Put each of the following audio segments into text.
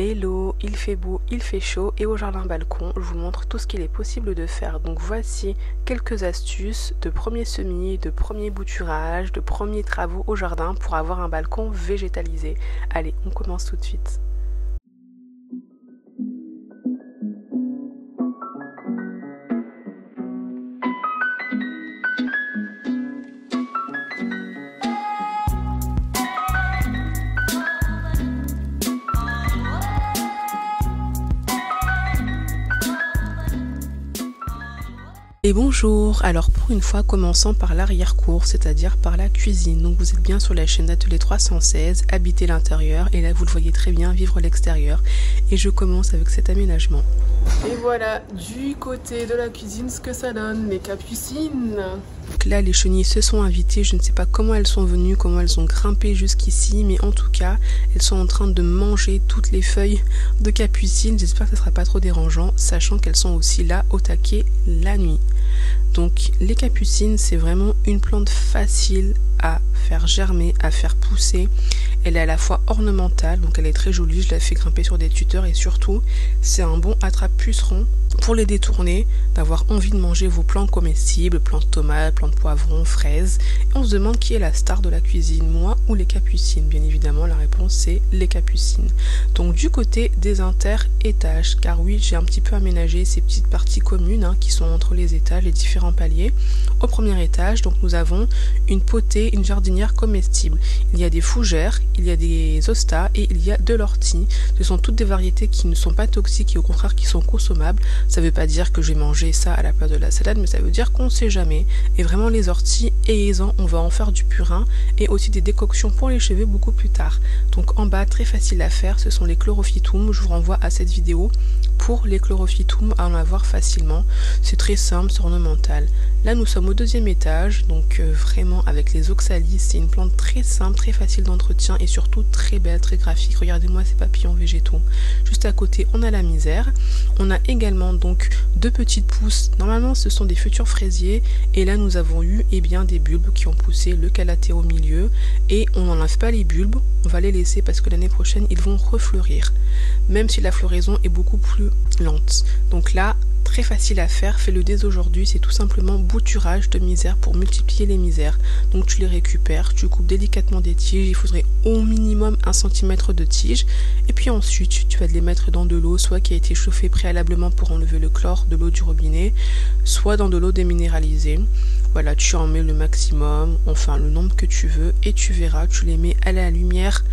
Hello, il fait beau, il fait chaud et au jardin balcon, je vous montre tout ce qu'il est possible de faire. Donc voici quelques astuces de premier semis, de premier bouturage, de premiers travaux au jardin pour avoir un balcon végétalisé. Allez, on commence tout de suite. Et bonjour, alors pour une fois commençons par l'arrière-cour, c'est-à-dire par la cuisine. Donc vous êtes bien sur la chaîne d'Atelier 316, habiter l'intérieur, et là vous le voyez très bien, vivre l'extérieur. Et je commence avec cet aménagement. Et voilà, du côté de la cuisine, ce que ça donne, les capucines. Donc là les chenilles se sont invitées, je ne sais pas comment elles sont venues, comment elles ont grimpé jusqu'ici, mais en tout cas, elles sont en train de manger toutes les feuilles de capucines. J'espère que ça ne sera pas trop dérangeant, sachant qu'elles sont aussi là au taquet la nuit. Donc les capucines, c'est vraiment une plante facile à faire germer, à faire pousser. Elle est à la fois ornementale, donc elle est très jolie, je la fais grimper sur des tuteurs et surtout c'est un bon attrape-puceron pour les détourner, d'avoir envie de manger vos plantes comestibles, plantes tomates, plantes poivrons, fraises. Et on se demande qui est la star de la cuisine, moi ou les capucines. Bien évidemment la réponse c'est les capucines. Donc du côté des inter-étages, car oui j'ai un petit peu aménagé ces petites parties communes qui sont entre les étages, les différents paliers. Au premier étage, donc nous avons une potée, une jardinière comestible. Il y a des fougères, il y a des hostas et il y a de l'ortie. Ce sont toutes des variétés qui ne sont pas toxiques et au contraire qui sont consommables. Ça ne veut pas dire que je vais manger ça à la place de la salade, mais ça veut dire qu'on ne sait jamais. Et vraiment les orties, ayez-en, on va en faire du purin et aussi des décoctions pour les cheveux beaucoup plus tard. Donc en bas, très facile à faire, ce sont les chlorophytum. Je vous renvoie à cette vidéo pour les chlorophytum à en avoir facilement. C'est très simple, c'est ornemental. Là nous sommes au deuxième étage, donc vraiment avec les oxalis, c'est une plante très simple, très facile d'entretien et surtout très belle, très graphique. Regardez-moi ces papillons végétaux. Juste à côté on a la misère. On a également donc deux petites pousses, normalement ce sont des futurs fraisiers et là nous avons eu des bulbes qui ont poussé, le calathée au milieu et on n'enlève pas les bulbes, on va les laisser parce que l'année prochaine ils vont refleurir, même si la floraison est beaucoup plus lente. Donc là très facile à faire, fais-le dès aujourd'hui, c'est tout simplement bouturage de misère pour multiplier les misères. Donc tu les récupères, tu coupes délicatement des tiges, il faudrait au minimum 1 cm de tige et puis ensuite tu vas les mettre dans de l'eau, soit qui a été chauffée préalablement pour enlever le chlore de l'eau du robinet, soit dans de l'eau déminéralisée. Voilà, tu en mets le maximum, enfin le nombre que tu veux et tu verras, tu les mets à la lumière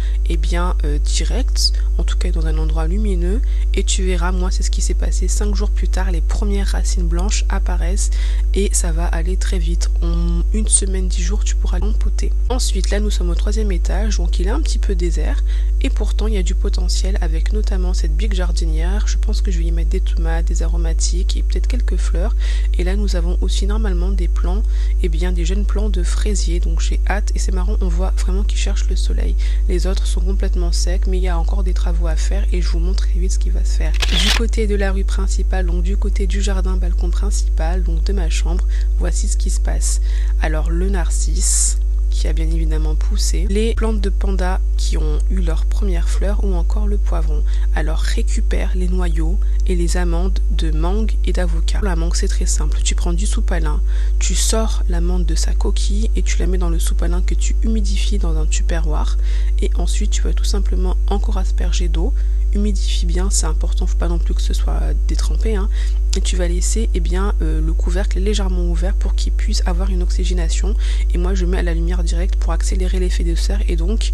directe, en tout cas dans un endroit lumineux et tu verras, moi c'est ce qui s'est passé 5 jours plus tard, les premières racines blanches apparaissent et ça va aller très vite. En 1 semaine, 10 jours, tu pourras l'empoter. Ensuite, là nous sommes au 3e étage, donc il est un petit peu désert et pourtant il y a du potentiel avec notamment cette bique jardinière. Je pense que je vais y mettre des tomates, des aromatiques et peut-être quelques fleurs. Et là nous avons aussi normalement des plants, des jeunes plants de fraisier, donc j'ai hâte et c'est marrant, on voit vraiment qu'ils cherchent le soleil. Les autres sont complètement secs mais il y a encore des travaux à faire et je vous montre très vite ce qui va se faire. Du côté de la rue principale, donc du côté du jardin balcon principal, donc de ma chambre, voici ce qui se passe. Alors le narcisse qui a bien évidemment poussé, les plantes de panda qui ont eu leurs premières fleurs ou encore le poivron. Alors récupère les noyaux et les amandes de mangue et d'avocat. La mangue c'est très simple, tu prends du soupalin, tu sors l'amande de sa coquille et tu la mets dans le soupalin que tu humidifies dans un tupperware et ensuite tu vas tout simplement encore asperger d'eau, humidifie bien, c'est important, faut pas non plus que ce soit détrempé et tu vas laisser le couvercle légèrement ouvert pour qu'il puisse avoir une oxygénation et moi je mets à la lumière directe pour accélérer l'effet de serre et donc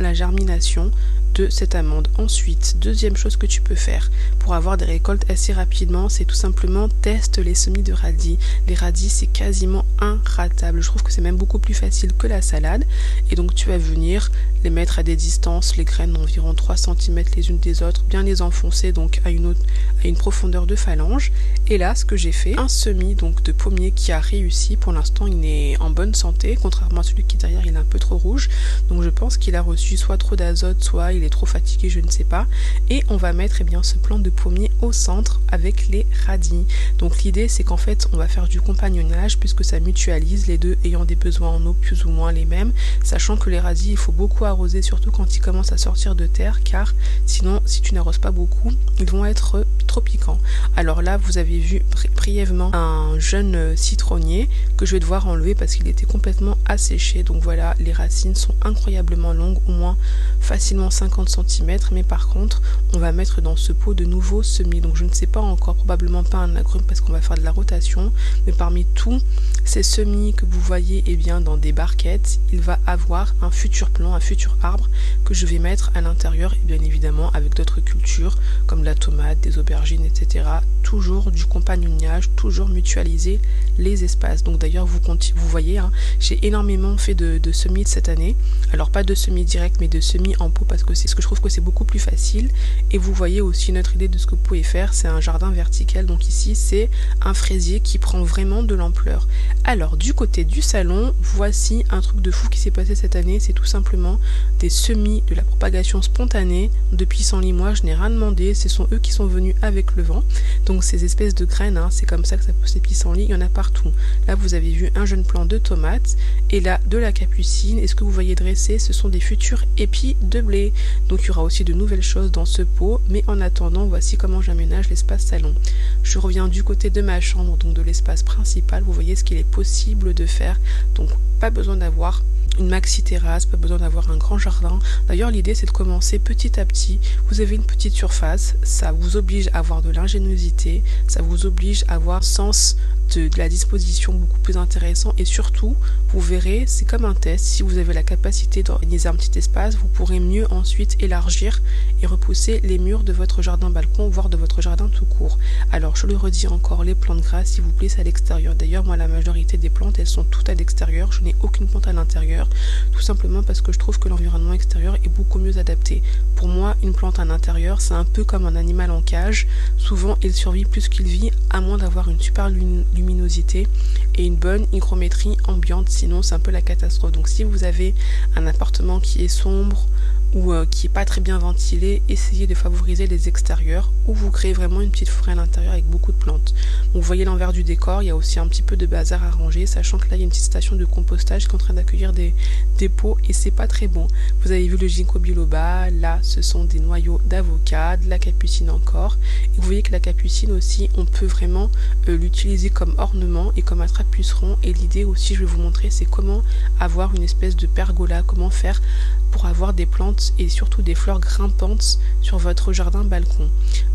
la germination de cette amande. Ensuite, deuxième chose que tu peux faire pour avoir des récoltes assez rapidement, c'est tout simplement teste les semis de radis. Les radis c'est quasiment inratable, je trouve que c'est même beaucoup plus facile que la salade et donc tu vas venir les mettre à des distances, les graines d'environ 3 cm les unes des autres, bien les enfoncer donc à une profondeur de phalange. Et là ce que j'ai fait, un semis donc de pommier qui a réussi, pour l'instant il est en bonne santé, contrairement à celui qui derrière il est un peu trop rouge, donc je pense qu'il a reçu soit trop d'azote, soit il est trop fatigué, je ne sais pas. Et on va mettre ce plant de pommier au centre avec les radis. Donc l'idée c'est qu'en fait on va faire du compagnonnage puisque ça mutualise, les deux ayant des besoins en eau plus ou moins les mêmes, sachant que les radis il faut beaucoup arroser, surtout quand ils commencent à sortir de terre, car sinon si tu n'arroses pas beaucoup ils vont être trop piquants. Alors là vous avez vu brièvement un jeune citronnier que je vais devoir enlever parce qu'il était complètement asséché. Donc voilà, les racines sont incroyablement longues, au moins facilement 50 cm, mais par contre on va mettre dans ce pot de nouveaux semis. Donc je ne sais pas encore, probablement pas un agrume parce qu'on va faire de la rotation, mais parmi tous ces semis que vous voyez dans des barquettes, il va avoir un futur plant, un futur arbre que je vais mettre à l'intérieur, et bien évidemment avec d'autres cultures comme la tomate, des aubergines, etc. Toujours du compagnonnage, toujours mutualiser les espaces. Donc d'ailleurs vous voyez, j'ai énormément fait de semis cette année. Alors pas de semis direct mais de semis en pot parce que c'est ce que je trouve que c'est beaucoup plus facile. Et vous voyez aussi une autre idée de ce que vous pouvez faire, c'est un jardin vertical. Donc ici c'est un fraisier qui prend vraiment de l'ampleur. Alors du côté du salon, voici un truc de fou qui s'est passé cette année, c'est tout simplement des semis de la propagation spontanée de pissenlit. Moi je n'ai rien demandé, ce sont eux qui sont venus avec le vent. Donc ces espèces de graines, c'est comme ça que ça pousse les pissenlits, il y en a partout. Là vous avez vu un jeune plant de tomates et là de la capucine, et ce que vous voyez dressé ce sont des futurs épis de blé. Donc il y aura aussi de nouvelles choses dans ce pot, mais en attendant voici comment j'aménage l'espace salon. Je reviens du côté de ma chambre, donc de l'espace principal, vous voyez ce qu'il est possible de faire. Donc pas besoin d'avoir une maxi terrasse, pas besoin d'avoir un grand jardin. D'ailleurs l'idée c'est de commencer petit à petit. Vous avez une petite surface, ça vous oblige à avoir de l'ingéniosité, ça vous oblige à avoir un sens de la disposition beaucoup plus intéressant, et surtout vous verrez, c'est comme un test, si vous avez la capacité d'organiser un petit espace, vous pourrez mieux ensuite élargir et repousser les murs de votre jardin balcon, voire de votre jardin tout court. Alors je le redis encore, les plantes grasses s'il vous plaît c'est à l'extérieur. D'ailleurs moi la majorité des plantes elles sont toutes à l'extérieur, je n'ai aucune plante à l'intérieur, tout simplement parce que je trouve que l'environnement extérieur est beaucoup mieux adapté. Pour moi une plante à l'intérieur c'est un peu comme un animal en cage, souvent il survit plus qu'il vit, à moins d'avoir une super luminosité et une bonne hygrométrie ambiante, sinon c'est un peu la catastrophe. Donc si vous avez un appartement qui est sombre ou qui est pas très bien ventilé, essayez de favoriser les extérieurs, ou vous créez vraiment une petite forêt à l'intérieur avec beaucoup de plantes. Donc vous voyez l'envers du décor, il y a aussi un petit peu de bazar à ranger, sachant que là il y a une petite station de compostage qui est en train d'accueillir des pots et c'est pas très bon. Vous avez vu le ginkgo biloba, là ce sont des noyaux d'avocat, de la capucine encore, et vous voyez que la capucine aussi on peut vraiment l'utiliser comme ornement et comme attrape-puceron. Et l'idée aussi je vais vous montrer c'est comment avoir une espèce de pergola, comment faire pour avoir des plantes et surtout des fleurs grimpantes sur votre jardin balcon.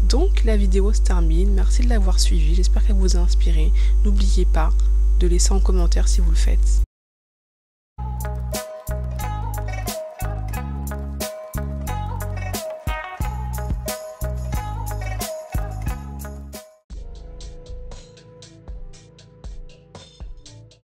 Donc la vidéo se termine, merci de l'avoir suivi, j'espère qu'elle vous a inspiré. N'oubliez pas de laisser en commentaire si vous le faites.